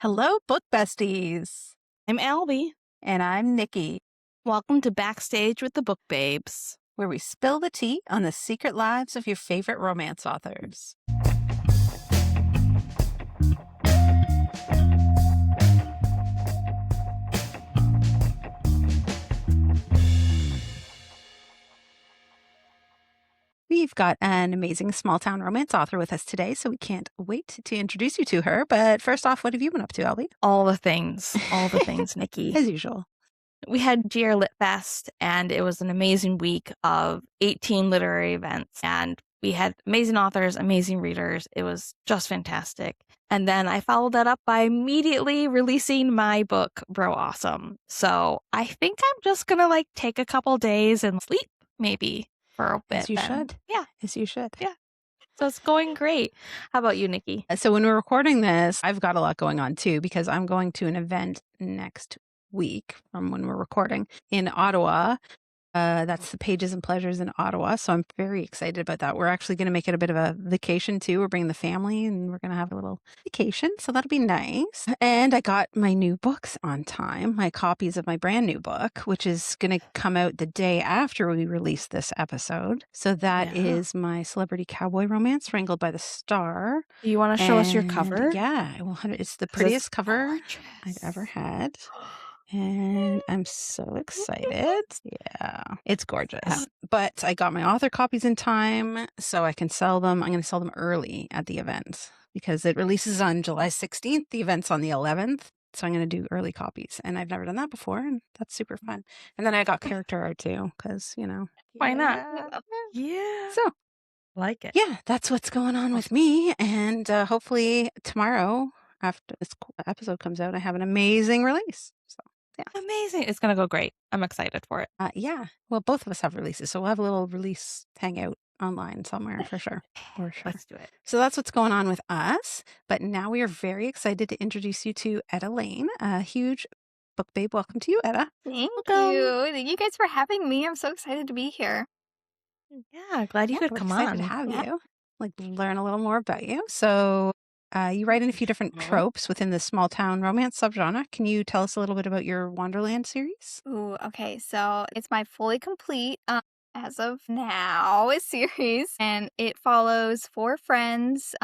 Hello, book besties. I'm Albie. And I'm Nikki, Welcome to Backstage with the Book Babes. where we spill the tea on the secret lives of your favorite romance authors. We've got an amazing small town romance author with us today, so we can't wait to introduce you to her. But first off, what have you been up to, Albie? All the things, Nikki. As usual. We had GR Lit Fest, and it was an amazing week of 18 literary events. And we had amazing authors, amazing readers. It was just fantastic. And then I followed that up by immediately releasing my book, Bro Awesome. So I think I'm just going to take a couple days and sleep maybe for a bit. As you should. Yeah. As you should. Yeah. So it's going great. How about you, Nikki? So when we're recording this, I've got a lot going on too, because I'm going to an event next week from when we're recording in Ottawa. That's the Pages and Pleasures in Ottawa. So I'm very excited about that. We're actually going to make it a bit of a vacation too. We're bringing the family and we're going to have a little vacation. So that'll be nice. And I got my new books on time, my copies of my brand new book, which is going to come out the day after we release this episode. So that is my celebrity cowboy romance, Wrangled by the Star. Do you want to show us your cover? Yeah, it's the prettiest cover I've ever had. And I'm so excited. Yeah, it's gorgeous. But I got my author copies in time so I can sell them. I'm going to sell them early at the event because it releases on July 16th. The event's on the 11th. So I'm going to do early copies. And I've never done that before. And that's super fun. And then I got character art too because, Why not? Yeah. So like it. Yeah, that's what's going on with me. And hopefully tomorrow after this episode comes out, I have an amazing release. So. Yeah. Amazing. It's going to go great. I'm excited for it. Yeah. Well, both of us have releases, so we'll have a little release hangout online somewhere for sure. Let's do it. So that's what's going on with us. But now we are very excited to introduce you to Etta Lane, a huge book babe. Welcome to you, Etta. Thank you. Thank you guys for having me. I'm so excited to be here. Yeah, glad you could come on. To have you, learn a little more about you. So you write in a few different tropes within the small town romance subgenre. Can you tell us a little bit about your Wanderland series? Ooh, okay. So it's my fully complete, as of now, series, and it follows 4 friends.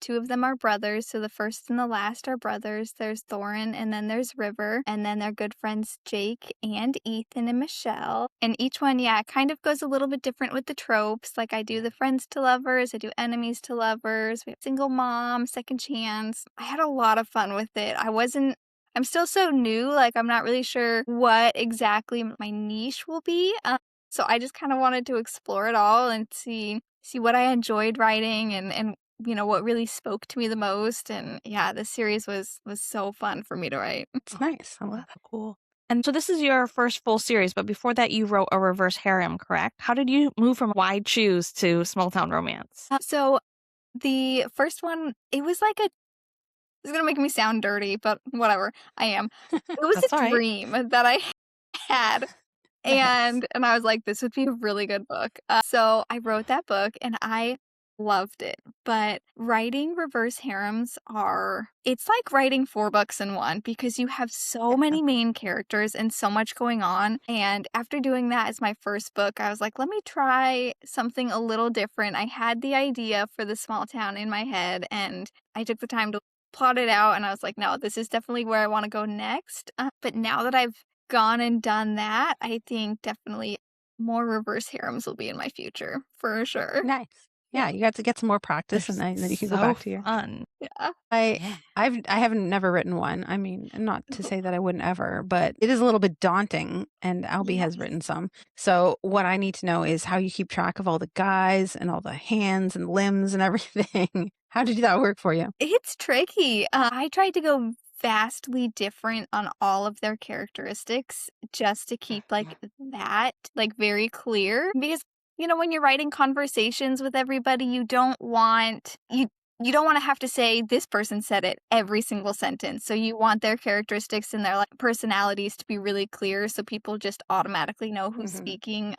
2 of them are brothers, so the first and the last are brothers. There's Thorin, and then there's River, and then their good friends Jake and Ethan and Michelle. And each one, kind of goes a little bit different with the tropes. Like I do the friends to lovers, I do enemies to lovers, we have single mom, second chance. I had a lot of fun with it. I'm still so new, I'm not really sure what exactly my niche will be. So I just kind of wanted to explore it all and see what I enjoyed writing and what really spoke to me the most. And yeah, this series was so fun for me to write. It's nice. I love that. Cool. And so this is your first full series, but before that you wrote a reverse harem, correct? How did you move from Wide Shoes to small town romance? So the first one, it was it's going to make me sound dirty, but whatever, I am. It was a dream that I had. And I was like, this would be a really good book. So I wrote that book and I loved it. But writing reverse harems it's like writing 4 books in one because you have so many main characters and so much going on. And after doing that as my first book, I was like, let me try something a little different. I had the idea for the small town in my head and I took the time to plot it out. And I was like, no, this is definitely where I want to go next. But now that I've gone and done that, I think definitely more reverse harems will be in my future for sure. Nice. Yeah, you got to get some more practice and then you can go back to your fun. Yeah. I haven't never written one. I mean, not to say that I wouldn't ever, but it is a little bit daunting and Albie has written some. So what I need to know is how you keep track of all the guys and all the hands and limbs and everything. How did that work for you? It's tricky. I tried to go vastly different on all of their characteristics just to keep that very clear because when you're writing conversations with everybody, you don't want to have to say this person said it every single sentence. So you want their characteristics and their personalities to be really clear so people just automatically know who's speaking.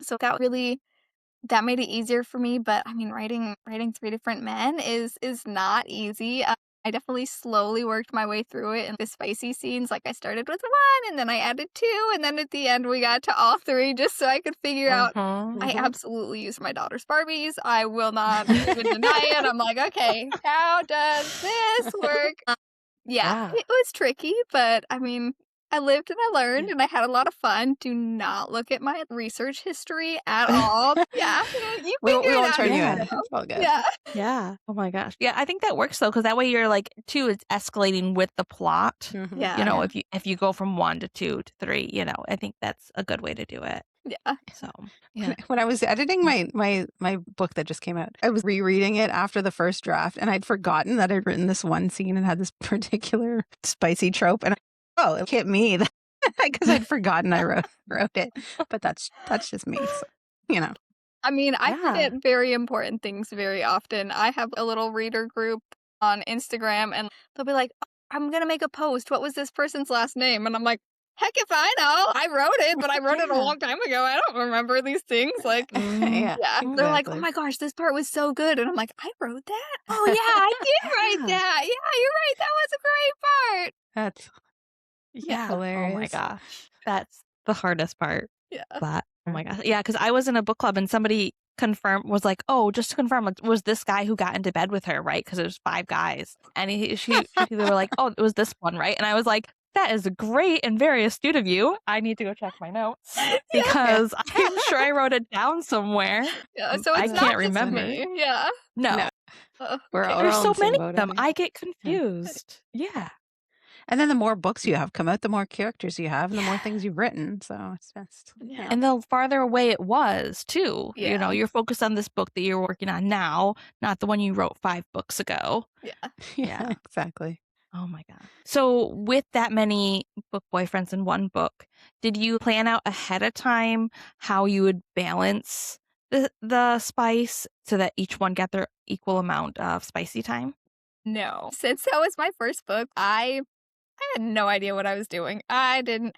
So that made it easier for me. But I mean, writing 3 different men is not easy. I definitely slowly worked my way through it, and the spicy scenes, like, I started with 1, and then I added 2, and then at the end, we got to all 3 just so I could figure out I absolutely use my daughter's Barbies. I will not even deny it. I'm like, "Okay, how does this work?" Yeah, it was tricky, but, I mean, I lived and I learned, and I had a lot of fun. Do not look at my research history at all. Yeah, you We figure it won't out turn as you you in. go. It's all good. Yeah. Yeah. Oh my gosh. Yeah, I think that works though, because that way you're like, too, it's escalating with the plot. Mhm. Yeah. You know, if you go from 1 to 2 to 3, you know, I think that's a good way to do it. Yeah. So yeah. When I was editing my book that just came out, I was rereading it after the first draft, and I'd forgotten that I'd written this one scene and had this particular spicy trope, and it hit me because I'd forgotten I wrote it. But that's just me. So, you know. I mean, I Yeah. forget very important things very often. I have a little reader group on Instagram, and they'll be like, "Oh, I'm gonna make a post. What was this person's last name?" And I'm like, "Heck if I know. I wrote it, but I wrote it a long time ago. I don't remember these things." Like, Yeah, they're like, "Oh exactly. my gosh, this part was so good." And I'm like, "I wrote that? Oh yeah, I did write that. Yeah, you're right. That was a great part." That's Yeah. Oh my hilarious. gosh. That's the hardest part. Yeah. But oh my gosh. Yeah, because I was in a book club and somebody was like, "Oh, just to confirm, it was this guy who got into bed with her, right?" Because it was 5 guys. And they were like, "Oh, it was this one, right?" And I was like, "That is great and very astute of you. I need to go check my notes because I'm sure I wrote it down somewhere. Yeah, so I it's can't not just remember." me. Yeah. No. We're all There's in so the same many boat, of I them. think. I get confused. Yeah. And then the more books you have come out, the more characters you have, and the more things you've written. So it's just And the farther away it was, too. You know, Yeah. you're focused on this book that you're working on now, not the one you wrote 5 books ago. Yeah. Yeah. exactly. Oh my God. So, with that many book boyfriends in one book, did you plan out ahead of time how you would balance the spice so that each one got their equal amount of spicy time? No. Since that was my first book, I had no idea what I was doing. I didn't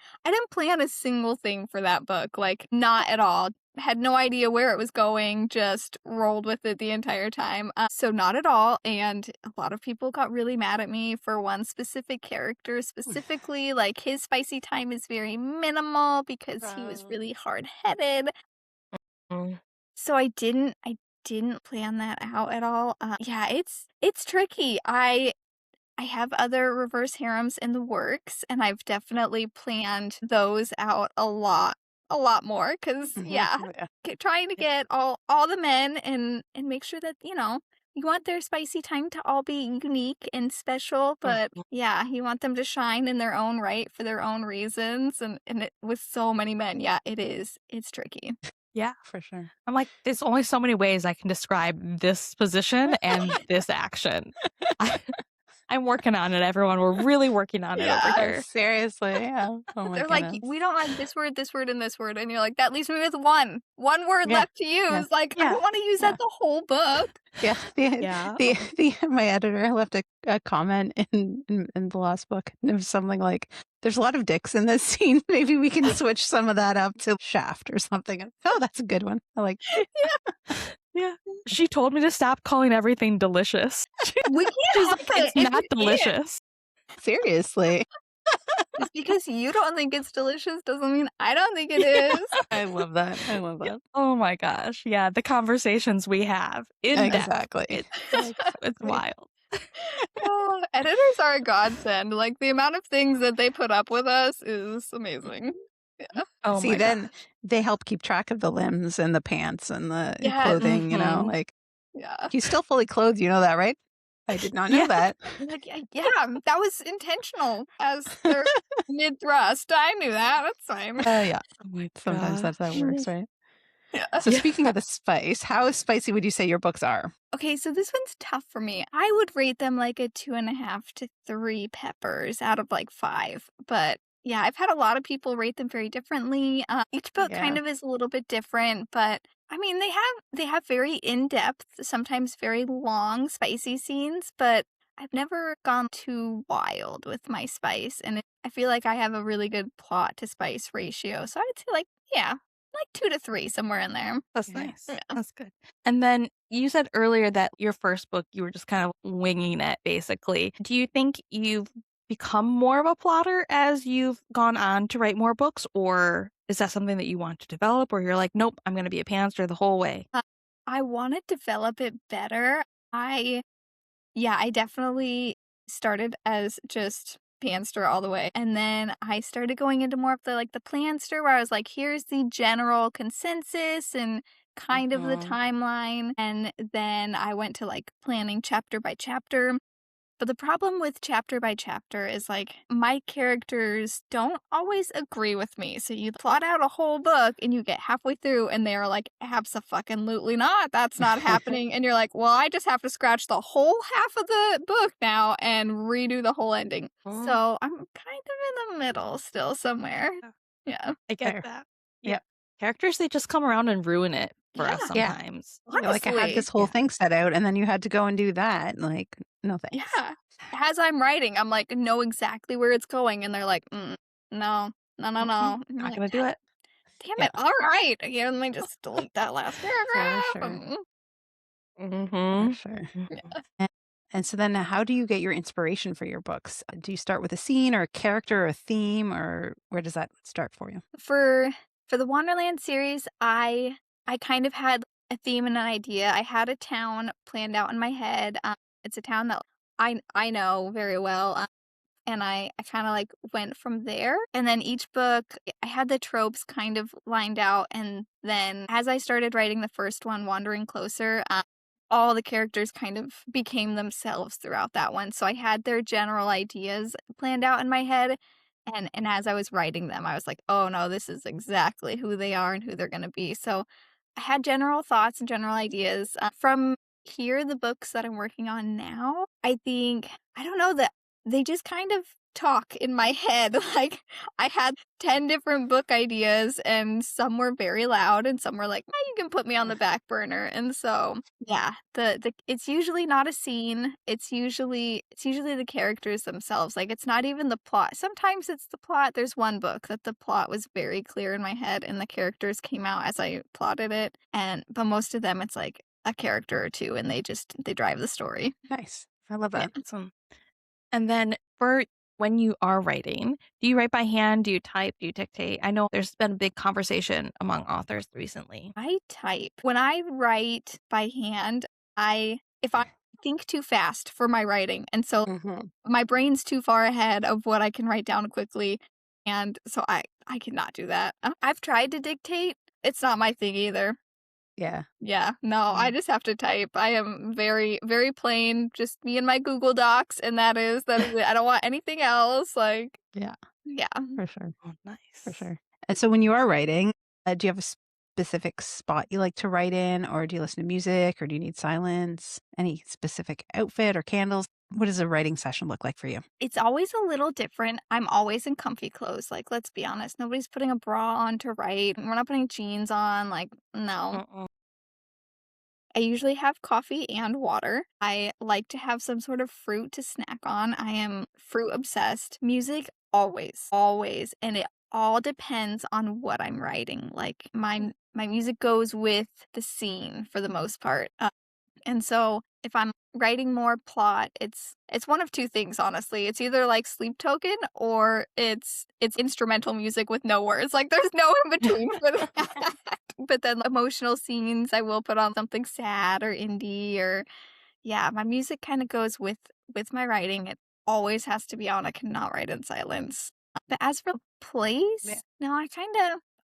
plan a single thing for that book, like, not at all. Had no idea where it was going, just rolled with it the entire time. So not at all, and a lot of people got really mad at me for one specific character specifically, like, his spicy time is very minimal because he was really hard-headed. Mm. So I didn't plan that out at all. Yeah, it's tricky. I have other reverse harems in the works, and I've definitely planned those out a lot more. Cause Yeah. trying to get all the men and make sure that, you want their spicy time to all be unique and special, but yeah, you want them to shine in their own right for their own reasons, and it with so many men, yeah, it is. It's tricky. Yeah. For sure. I'm like, there's only so many ways I can describe this position and this action. I'm working on it, everyone. We're really working on it over here. Seriously, yeah. Oh my They're goodness. like, "We don't like this word, and this word," and you're like, "That leaves me with one word Yeah. left to use." Yeah. Like, I don't wanna use that the whole book. Yeah. Yeah. My editor left a comment in the last book. And it was something like, "There's a lot of dicks in this scene. Maybe we can switch some of that up to shaft or something." And, oh, that's a good one. I like. Yeah. She told me to stop calling everything delicious. We can't She's help like, it it's if not you can't. delicious. Seriously. Just because you don't think it's delicious doesn't mean I don't think it is. I love that. I love that. Oh my gosh. Yeah. The conversations we have in depth. Exactly. It's wild. Oh, editors are a godsend. Like, the amount of things that they put up with us is amazing. Yeah. Oh See, my then God. they help keep track of the limbs and the pants and the Yes. clothing, like Yeah. he's still fully clothed, you know that, right? I did not know that. Like, yeah, that was intentional as their mid-thrust. I knew that. That's fine. Yeah. Oh my Sometimes that's how it works, right? Yeah. So speaking of the spice, how spicy would you say your books are? Okay, so this one's tough for me. I would rate them like a 2.5 to 3 peppers out of like 5. But yeah, I've had a lot of people rate them very differently. Each book kind of is a little bit different, but I mean, they have very in-depth, sometimes very long, spicy scenes, but I've never gone too wild with my spice, and I feel like I have a really good plot to spice ratio. So I'd say like, yeah, like 2 to 3, somewhere in there. That's Yeah. nice. Yeah. That's good. And then you said earlier that your first book, you were just kind of winging it, basically. Do you think you've become more of a plotter as you've gone on to write more books, or is that something that you want to develop, or you're like, nope, I'm going to be a pantser the whole way? I wanna develop it better. I definitely started as just panster all the way, and then I started going into more of the planster where I was like, "Here's the general consensus and kind of the timeline," and then I went to, like, planning chapter by chapter. But the problem with chapter by chapter is, like, my characters don't always agree with me. So you plot out a whole book and you get halfway through and they are like, "Abso-fucking-lutely not. That's not happening." And you're like, "Well, I just have to scratch the whole half of the book now and redo the whole ending." So I'm kind of in the middle still somewhere. Yeah. I get Fair. that. Yep. Characters, they just come around and ruin it for us Yeah. sometimes. You're like, I had Honestly. this whole thing set out, and then you had to go and do that. Like, no thanks. Yeah. As I'm writing, I'm like, know exactly where it's going, and they're like, no, no, no, no." I'm Not like, going to do it. damn Yeah. it, all right. Yeah, let me just delete that last For paragraph. sure. Mm-hmm. For sure. And so then how do you get your inspiration for your books? Do you start with a scene or a character or a theme, or where does that start for you? For the Wanderland series, I kind of had a theme and an idea. I had a town planned out in my head. It's a town that I know very well. And I kind of like went from there. And then each book, I had the tropes kind of lined out. And then as I started writing the first one, Wandering Closer, all the characters kind of became themselves throughout that one. So I had their general ideas planned out in my head. And as I was writing them, I was like, oh no, this is exactly who they are and who they're going to be. So I had general thoughts and general ideas. From here, the books that I'm working on now, I think, I don't know, that they just kind of talk in my head. Like, I had 10 different book ideas, and some were very loud, and some were like, you can put me on the back burner. And so, yeah, the it's usually not a scene. It's usually the characters themselves. Like, it's not even the plot. Sometimes it's the plot. There's one book that the plot was very clear in my head, and the characters came out as I plotted it. But most of them, it's like a character or two, and they drive the story. Nice. I love that. Awesome. And then for when you are writing, do you write by hand? Do you type? Do you dictate? I know there's been a big conversation among authors recently. I type. When I write by hand, if I think too fast for my writing, and so my brain's too far ahead of what I can write down quickly, and so I cannot do that. I've tried to dictate. It's not my thing either. Yeah. Yeah, no, I just have to type. I am very, very plain, just me and my Google Docs, and that is it. I don't want anything else. Like, Yeah. yeah. For sure. Oh, nice. For sure. And so when you are writing, do you have a specific spot you like to write in, or do you listen to music, or do you need silence? Any specific outfit or candles? What does a writing session look like for you? It's always a little different. I'm always in comfy clothes. Like, let's be honest, nobody's putting a bra on to write. We're not putting jeans on. Like, no. I usually have coffee and water. I like to have some sort of fruit to snack on. I am fruit obsessed. Music, always, always. And it all depends on what I'm writing. Like, my music goes with the scene for the most part. And so if I'm writing more plot, it's one of two things, honestly. It's either like Sleep Token, or it's instrumental music with no words. Like, there's no in between for that. But then emotional scenes, I will put on something sad or indie, or yeah, my music kind of goes with my writing. It always has to be on. I cannot write in silence. But as for place, no,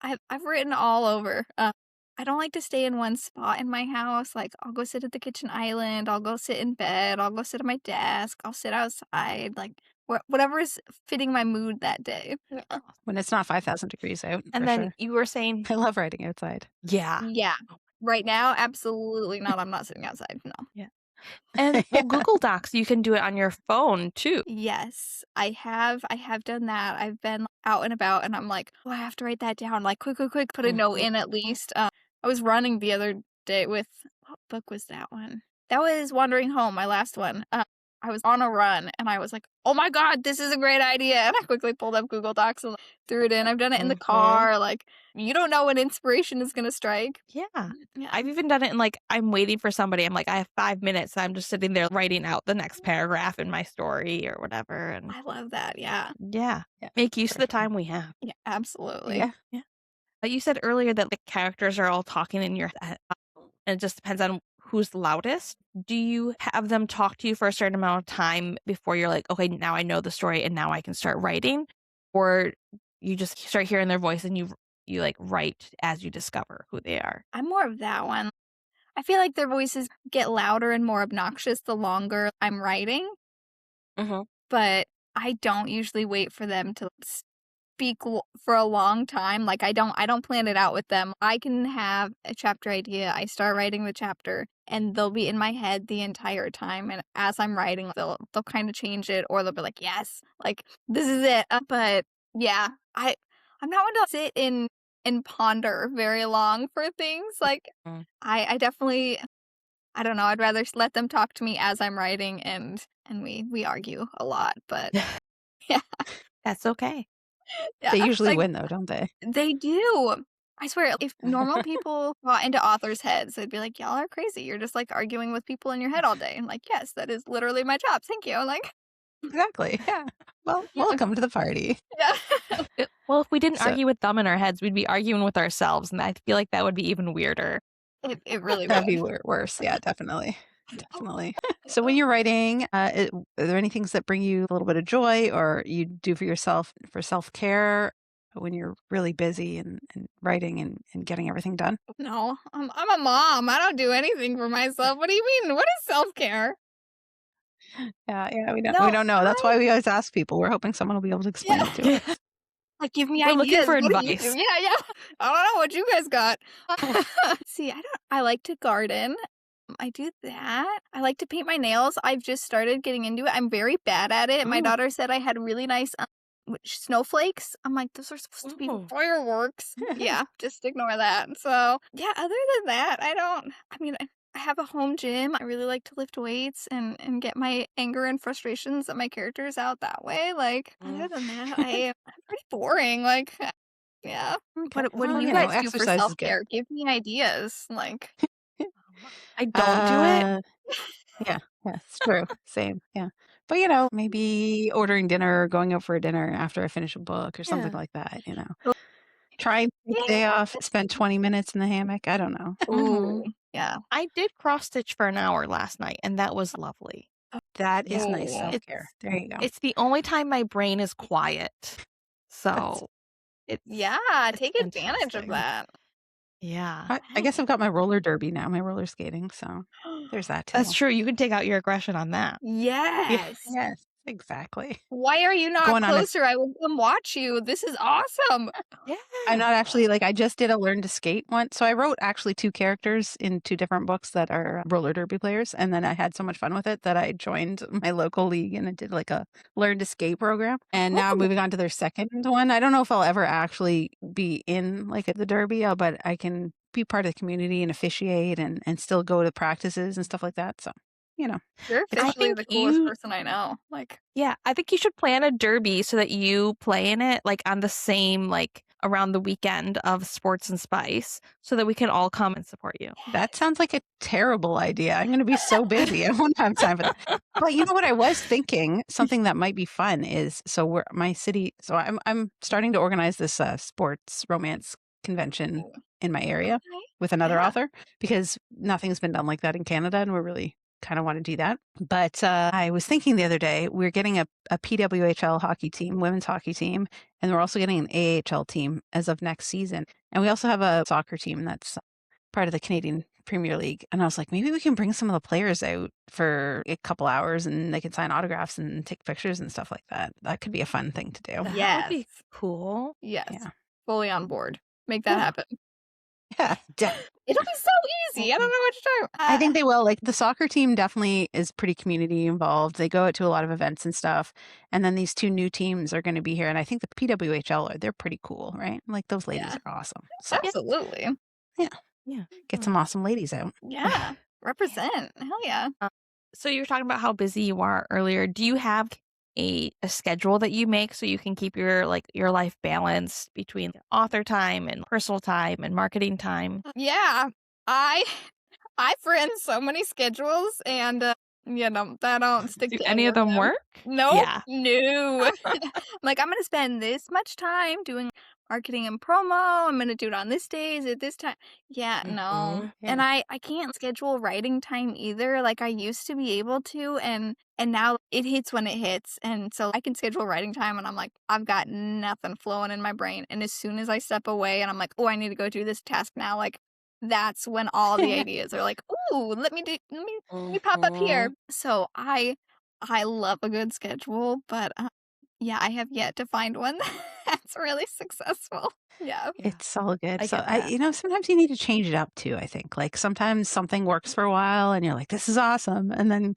I've written all over. I don't like to stay in one spot in my house. Like, I'll go sit at the kitchen island, I'll go sit in bed, I'll go sit at my desk, I'll sit outside, like, whatever's fitting my mood that day. When it's not 5,000 degrees out, And for then sure. you were saying, I love writing outside. yeah. Yeah. Right now, absolutely not. I'm not sitting outside. No. Yeah. And well, Google Docs, you can do it on your phone too. Yes, I have done that. I've been out and about, and I'm like, oh, I have to write that down. Like, quick, put a note in at least. I was running the other day with, what book was that one? That was Wandering Home, my last one. I was on a run and I was like, oh my God, this is a great idea. And I quickly pulled up Google Docs and threw it in. I've done it in the car. Like, you don't know when inspiration is going to strike. Yeah. I've even done it in like, I'm waiting for somebody. I'm like, I have 5 minutes. I'm just sitting there writing out the next paragraph in my story or whatever. And I love that. Yeah. yeah. Make use of the time we have. Yeah, absolutely. Yeah. But you said earlier that the characters are all talking in your head, and it just depends on who's loudest. Do you have them talk to you for a certain amount of time before you're like, okay, now I know the story and now I can start writing? Or you just start hearing their voice and you like write as you discover who they are? I'm more of that one. I feel like their voices get louder and more obnoxious the longer I'm writing. But I don't usually wait for them to speak for a long time. Like I don't plan it out with them. I can have a chapter idea. I start writing the chapter and they'll be in my head the entire time. And as I'm writing, they'll kind of change it, or they'll be like, yes, like this is it. But yeah, I'm not one to sit and ponder very long for things. Like I definitely, I don't know, I'd rather let them talk to me as I'm writing, and we argue a lot, but yeah. That's okay. They usually win though, don't they? They do. I swear, if normal people got into authors' heads, they'd be like, y'all are crazy. You're just like arguing with people in your head all day. I'm like, yes, that is literally my job. Thank you. Like, exactly. Yeah. Well, welcome to the party. Yeah. Well, if we didn't argue with them in our heads, we'd be arguing with ourselves. And I feel like that would be even weirder. It really That'd would. be worse. Yeah, definitely. Definitely. So when you're writing, are there any things that bring you a little bit of joy, or you do for yourself for self-care when you're really busy and writing and getting everything done? No, I'm a mom. I don't do anything for myself. What do you mean? What is self-care? Yeah, we don't know. That's why we always ask people. We're hoping someone will be able to explain it to us. Like, give me We're ideas. looking for What do you advice. do? Yeah. I don't know what you guys got. See, I like to garden. I do that. I like to paint my nails. I've just started getting into it. I'm very bad at it. My daughter said I had really nice snowflakes. I'm like, those are supposed to be fireworks. Yeah, just ignore that. So, yeah, other than that, I have a home gym. I really like to lift weights and get my anger and frustrations of my characters out that way. Like, other than that, I'm pretty boring. Like, yeah. Okay. What do you guys do for self-care? Give me ideas. Like, I don't do it. Yeah, it's true. Same. Yeah. But maybe ordering dinner or going out for a dinner after I finish a book or something like that, Try and take a day off, spend 20 minutes in the hammock. I don't know. Ooh, yeah. I did cross stitch for an hour last night, and that was lovely. That is nice self-care. There you go. It's the only time my brain is quiet. So take advantage of that. Yeah. I guess I've got my roller derby now, my roller skating. So there's that too. That's true. You can take out your aggression on that. Yes. Yes, exactly. Why are you not closer? I will come watch you. This is awesome. Yeah. I'm not actually I just did a learn to skate one. So I wrote actually 2 characters in 2 different books that are roller derby players. And then I had so much fun with it that I joined my local league and I did like a learn to skate program. And now I'm moving on to their second one. I don't know if I'll ever actually be in like the derby, but I can be part of the community and officiate and still go to practices and stuff like that. So, you're officially the coolest person I know. Like, yeah, I think you should plan a derby so that you play in it like on the same around the weekend of Sports and Spice, so that we can all come and support you. That sounds like a terrible idea. I'm going to be so busy. I won't have time for that. But you know what I was thinking? Something that might be fun is my city. So I'm starting to organize this sports romance convention in my area with another author, because nothing's been done like that in Canada, and we're really kind of want to do that. But I was thinking the other day, we're getting a PWHL hockey team, women's hockey team, and we're also getting an AHL team as of next season. And we also have a soccer team that's part of the Canadian Premier League. And I was like, maybe we can bring some of the players out for a couple hours and they can sign autographs and take pictures and stuff like that. That could be a fun thing to do. That would be cool. Yes. Yeah. Fully on board. Make that happen. Yeah. It'll be so easy. I don't know what to do. I think they will. Like the soccer team definitely is pretty community involved. They go out to a lot of events and stuff. And then these 2 new teams are going to be here. And I think the PWHL they're pretty cool, right? Like those ladies are awesome. So, absolutely. Yeah. Get some awesome ladies out. Yeah. Represent. Hell yeah. So you were talking about how busy you are earlier. Do you have a schedule that you make so you can keep your your life balanced between author time and personal time and marketing time? Yeah, I I've written so many schedules and, I don't stick Do to any any of of them them. work? Nope, Yeah. no. Like, I'm gonna spend this much time doing marketing and promo, I'm gonna do it on this days at this time. Yeah, no. And Yeah. I can't schedule writing time either, like, I used to be able to, and now it hits when it hits, and so I can schedule writing time, and I'm like, I've got nothing flowing in my brain, and as soon as I step away and I'm like, "Oh, I need to go do this task now," like, that's when all the ideas are like, "Ooh, let me pop up here." So I love a good schedule, but, yeah, I have yet to find one that's really successful. Yeah. Yeah. It's all good. I So get that. sometimes you need to change it up too, I think. Like sometimes something works for a while and you're like, this is awesome. And then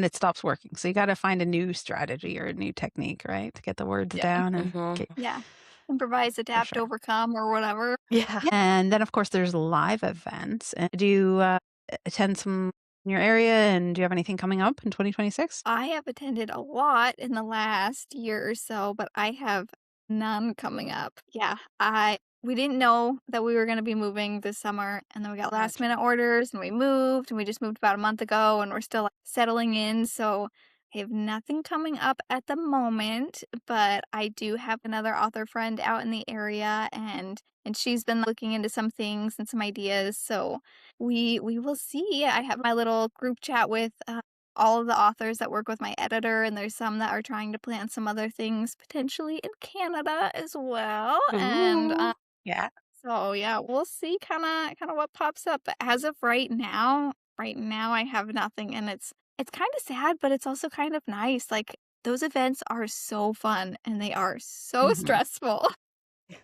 it stops working. So you got to find a new strategy or a new technique, right? To get the words Yeah. down and get Yeah. Improvise, for adapt, sure. overcome, or whatever. Yeah. Yeah. And then of course there's live events. And do you attend some in your area and do you have anything coming up in 2026? I have attended a lot in the last year or so, but I have none coming up. Yeah, I we didn't know that we were gonna be moving this summer, and then we got last Gotcha. minute orders, and we moved, and we just moved about a month ago, and we're still like, settling in, so I have nothing coming up at the moment, but I do have another author friend out in the area, and she's been looking into some things and some ideas, so we will see. I have my little group chat with all of the authors that work with my editor, and there's some that are trying to plan some other things potentially in Canada as well. And Ooh. Yeah. so yeah, we'll see kind of what pops up. But as of right now I have nothing, and it's kind of sad, but it's also kind of nice. Like those events are so fun and they are so Hmm. stressful.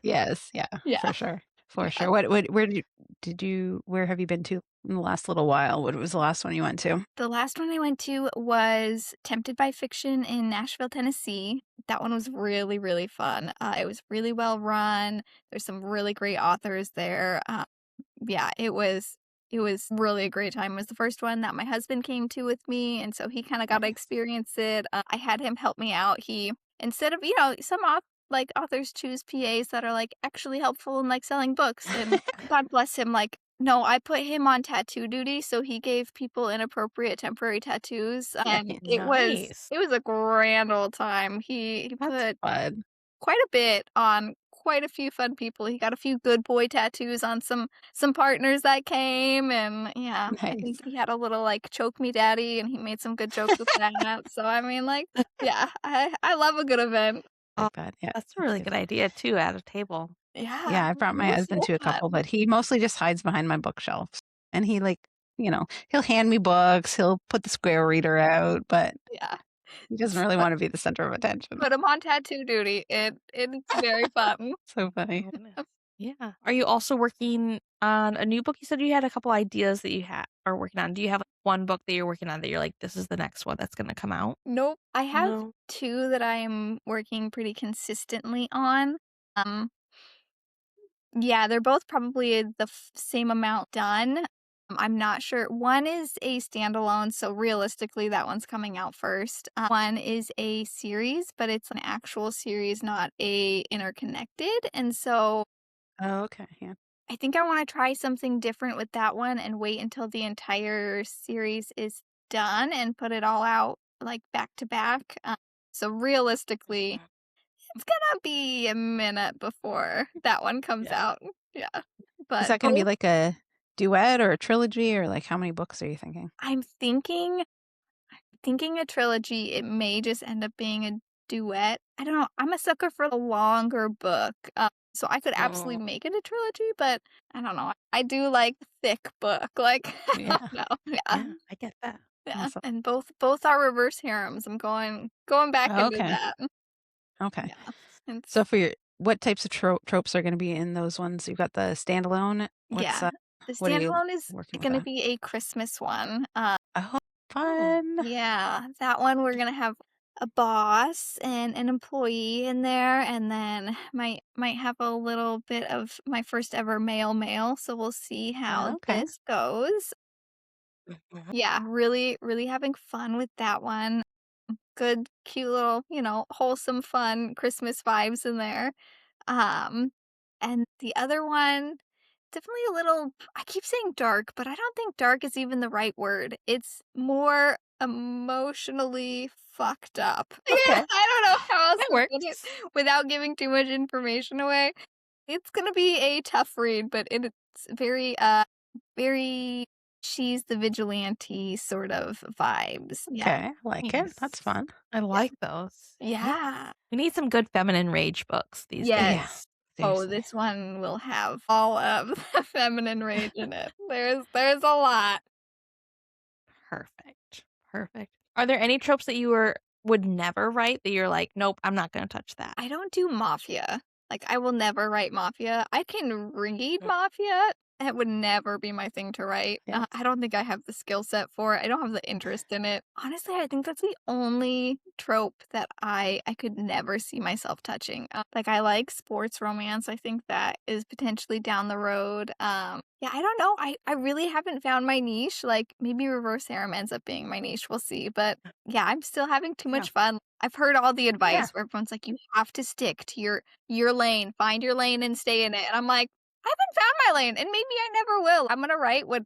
Yes. Yeah. Yeah. For sure. For Yeah. sure. Where have you been to in the last little while? What was the last one you went to? The last one I went to was Tempted by Fiction in Nashville, Tennessee. That one was really, really fun. It was really well run. There's some really great authors there. Yeah, it was really a great time. It was the first one that my husband came to with me, and so he kind of got to Nice. experience it. I had him help me out. He instead of some like authors choose PAs that are like actually helpful in like selling books, and God bless him. Like no, I put him on tattoo duty, so he gave people inappropriate temporary tattoos, and it was Nice. it was a grand old time. He That's put fun. quite a bit on quite a few fun people. He got a few good boy tattoos on some partners that came, and yeah, I think Nice. he had a little, like, "choke me daddy," and he made some good jokes with that, so, I mean, like, yeah, I love a good event. Oh, Like that. Yeah. that's a That's really good. good idea too at a table. Yeah, Yeah, I brought it my was husband so to a fun. couple, but he mostly just hides behind my bookshelves. And he he'll hand me books, he'll put the square reader out, but Yeah. he doesn't really Put want to be the center of attention. put him on tattoo duty. It's very fun. So funny. Oh, goodness. Yeah. Are you also working on a new book? You said you had a couple ideas that you are working on. Do you have like, one book that you're working on that you're like, this is the next one that's going to come out? Nope. I have No. 2 that I'm working pretty consistently on. Um Yeah, they're both probably the same amount done. I'm not sure. One is a standalone, so realistically, that one's coming out first. One is a series, but it's an actual series, not a interconnected. And so Oh, okay. Yeah. I think I want to try something different with that one and wait until the entire series is done and put it all out like back to back. So realistically, Mhm. it's gonna be a minute before that one comes Yeah. out. Yeah. Is But that going to be both like a duet or a trilogy or like how many books are you thinking? I'm thinking a trilogy. It may just end up being a duet. I don't know. I'm a sucker for the longer book. So I could absolutely Oh, make it a trilogy, but I don't know. I do like thick book. Like I Yeah. don't know. Yeah. yeah. I get that. Yeah. Awesome. And both are reverse harems. I'm going back into Okay. that. Okay. Yeah. It's So for what types of tropes are going to be in those ones? You've got the standalone. yeah. The What are you standalone is working with gonna on? be a Christmas one. Oh, Oh, fun. Yeah, that one we're gonna have a boss and an employee in there, and then might have a little bit of my first ever male, so we'll see how Okay. this goes. Yeah, really, really having fun with that one. Good, cute little, wholesome, fun Christmas vibes in there. Um, and the other one, definitely a little, I keep saying dark, but I don't think dark is even the right word. It's more emotionally fucked up. Yeah, Okay. I don't know how else That to put it works. without giving too much information away. It's gonna be a tough read, but it's very she's the vigilante sort of vibes. Yeah. Okay. I like it. That's Nice. fun. I Yeah. like those. Yeah. We need some good feminine rage books these Yes. Yeah. days. Oh, Seriously. this one will have all of the feminine rage in it. There's a lot. Perfect. Perfect. Are there any tropes that you would never write that you're like, nope, I'm not gonna touch that? I don't do mafia. Like, I will never write mafia. I can read mafia. That would never be my thing to write. Yeah. I don't think I have the skill set for it. I don't have the interest in it. Honestly, I think that's the only trope that I could never see myself touching. Like, I like sports romance. I think that is potentially down the road. Yeah, I don't know. I really haven't found my niche. Like, maybe reverse harem ends up being my niche. We'll see. But yeah, I'm still having too much fun. I've heard all the advice where everyone's like, you have to stick to your lane, find your lane and stay in it. And I'm like, I haven't found my lane, and maybe I never will. I'm gonna write what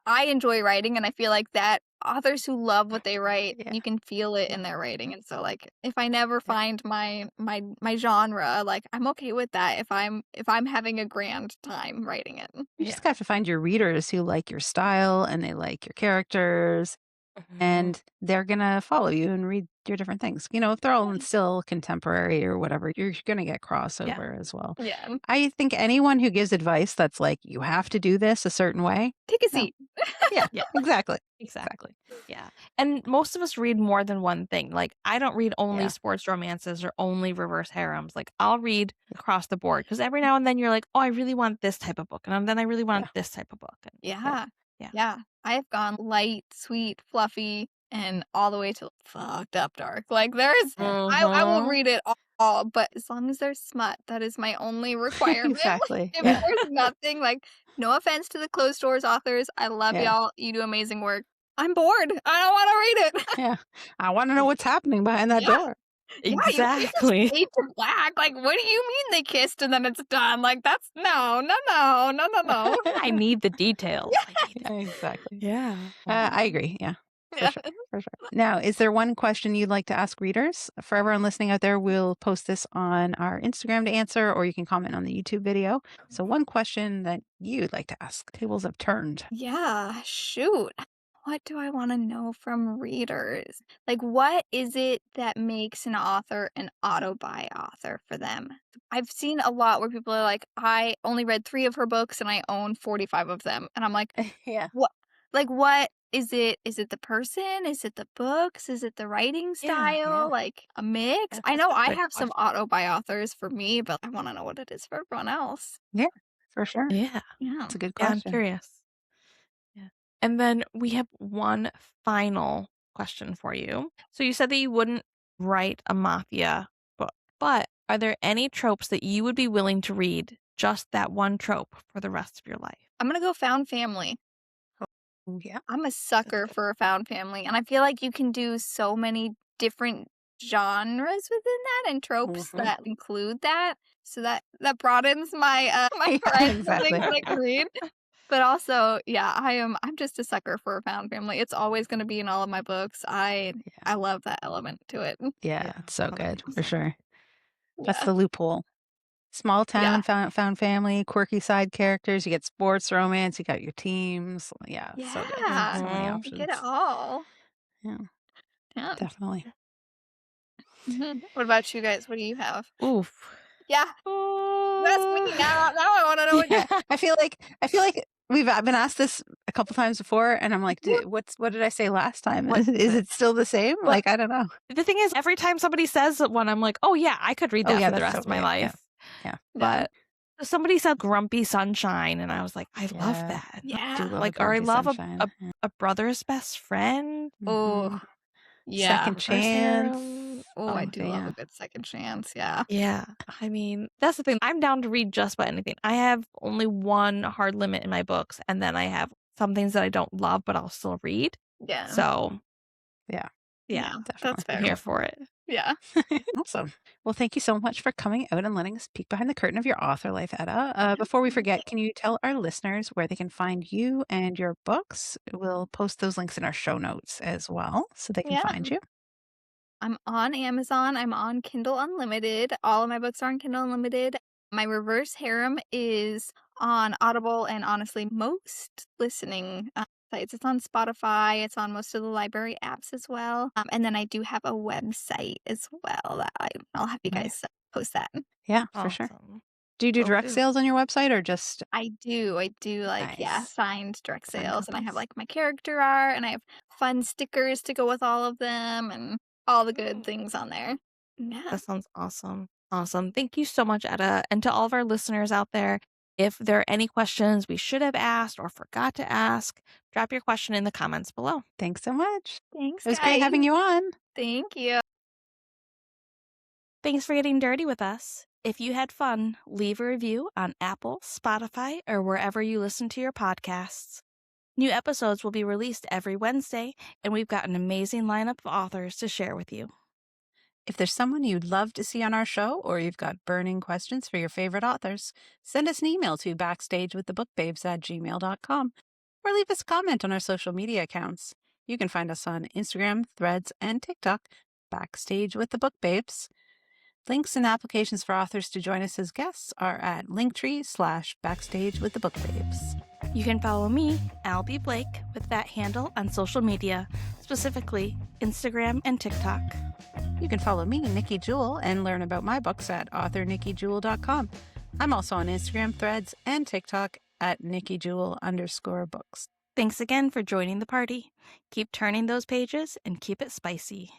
I enjoy writing, and I feel like that authors who love what they write, Yeah. you can feel it in their writing. And so, like, if I never find my genre, like, I'm okay with that if I'm having a grand time writing it. You just have to find your readers who like your style and they like your characters, and they're gonna follow you and read your different things. If they're all still contemporary or whatever, you're gonna get crossover as well. Yeah. I think anyone who gives advice that's like, you have to do this a certain way. Take a No. seat. Yeah, Yeah. exactly. Exactly. Yeah. And most of us read more than one thing. Like, I don't read only Yeah. sports romances or only reverse harems. Like, I'll read across the board because every now and then you're like, oh, I really want this type of book. And then I really want this type of book. And Yeah. Yeah. Yeah. I have gone light, sweet, fluffy, and all the way to fucked up dark. Like, I will read it all, but as long as there's smut, that is my only requirement. Exactly. If Yeah. there's nothing, like, no offense to the closed doors authors, I love Yeah. y'all. You do amazing work. I'm bored. I don't want to read it. Yeah. I want to know what's happening behind that door. Yeah, you can't just Exactly. fade to black. Like, what do you mean they kissed and then it's done? Like, that's no. I need the details. Exactly. Yeah. I agree. Yeah. Yeah. For sure. Now, is there one question you'd like to ask readers? For everyone listening out there, we'll post this on our Instagram to answer, or you can comment on the YouTube video. So one question that you'd like to ask. Tables have turned. Yeah, shoot. What do I want to know from readers? Like, what is it that makes an author an auto-buy author for them? I've seen a lot where people are like, I only read 3 of her books and I own 45 of them. And I'm like, Yeah. what? Like, what is it? Is it the person? Is it the books? Is it the writing style? Like, a mix? That's I know a I good have some question. auto-buy authors for me, but I want to know what it is for everyone else. Yeah, for sure. Yeah. Yeah. That's a good Yeah, I'm question. curious. Yeah. And then we have one final question for you. So you said that you wouldn't write a mafia book, but are there any tropes that you would be willing to read, just that one trope, for the rest of your life? I'm going to go found family. Yeah. I'm a sucker for a found family, and I feel like you can do so many different genres within that and tropes that include that. So that broadens my my horizons of things that I can read. But also, yeah, I'm just a sucker for a found family. It's always going to be in all of my books. I love that element to it. Yeah, it's so good for 100%. sure. That's Yeah. the loophole. Small town, Yeah. found family, quirky side characters. You get sports romance. You got your teams. Yeah, it's so good. Yeah. So many You options. get it all. Yeah, Yeah. definitely. What about you guys? What do you have? Oof. Yeah. That's me. Now I want to know what you I feel like I've been asked this a couple times before, and I'm like, what did I say last time? What Is it still the same? Like, I don't know. The thing is, every time somebody says one, I'm like, oh yeah, I could read that for the rest of my life. Yeah. But somebody said Grumpy Sunshine, and I was like, I love that. Yeah. Like, or I love a brother's best friend. Oh, yeah. Second chance. Oh, I do love a good second chance. Yeah. Yeah. I mean, that's the thing. I'm down to read just about anything. I have only one hard limit in my books, and then I have some things that I don't love, but I'll still read. Yeah. So, Yeah. yeah, that's fair. I'm here for it. Yeah. Awesome. Well, thank you so much for coming out and letting us peek behind the curtain of your author life, Etta. Before we forget, can you tell our listeners where they can find you and your books? We'll post those links in our show notes as well so they can find you. I'm on Amazon. I'm on Kindle Unlimited. All of my books are on Kindle Unlimited. My Reverse Harem is on Audible and honestly most listening sites. It's on Spotify. It's on most of the library apps as well. And then I do have a website as well that I'll have you guys post that. Yeah, for sure. Awesome. Do you do Will direct do. sales on your website or just? I do like, Nice. signed direct Signed sales. And I have copies. like my character art and I have fun stickers to go with all of them and all the good things on there. Yeah. That sounds awesome. Awesome. Thank you so much, Etta. And to all of our listeners out there, if there are any questions we should have asked or forgot to ask, drop your question in the comments below. Thanks so much. Thanks, It was guys. great having you on. Thank you. Thanks for getting dirty with us. If you had fun, leave a review on Apple, Spotify, or wherever you listen to your podcasts. New episodes will be released every Wednesday, and we've got an amazing lineup of authors to share with you. If there's someone you'd love to see on our show or you've got burning questions for your favorite authors, send us an email to backstagewiththebookbabes@gmail.com or leave us a comment on our social media accounts. You can find us on Instagram, Threads, and TikTok, Backstage with the Book Babes. Links and applications for authors to join us as guests are at linktree/Backstage with the Book Babes. You can follow me, Albie Blake, with that handle on social media, specifically Instagram and TikTok. You can follow me, Nikki Jewell, and learn about my books at authornikkijewell.com. I'm also on Instagram, Threads, and TikTok at NikkiJewell_books. Thanks again for joining the party. Keep turning those pages and keep it spicy.